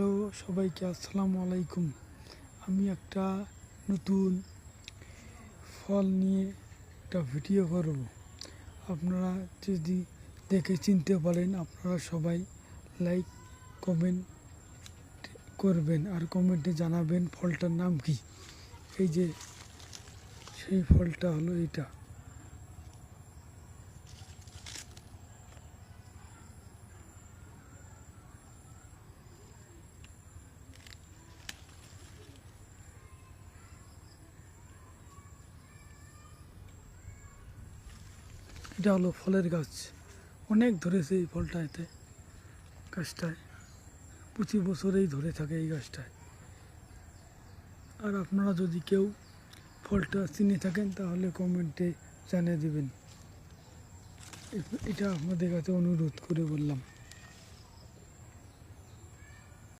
Hello সবাইকে আসসালামু আলাইকুম। আমি একটা নতুন ফল নিয়ে একটা ভিডিও করব। আপনারা যদি দেখে চিনতে পারেন আপনারা সবাই লাইক কমেন্ট করবেন আর কমেন্টে জানাবেন ফলটার নাম কি। এই যে সেই ফলটা হলো এটা। এটা হলো ফলের গাছ। অনেক ধরেছে এই ফলটা, এতে গাছটায় 25 বছরেই ধরে থাকে এই গাছটায়। আর আপনারা যদি কেউ ফলটা চিনে থাকেন তাহলে কমেন্টে জানিয়ে দেবেন। এটা আপনাদের কাছে অনুরোধ করে বললাম।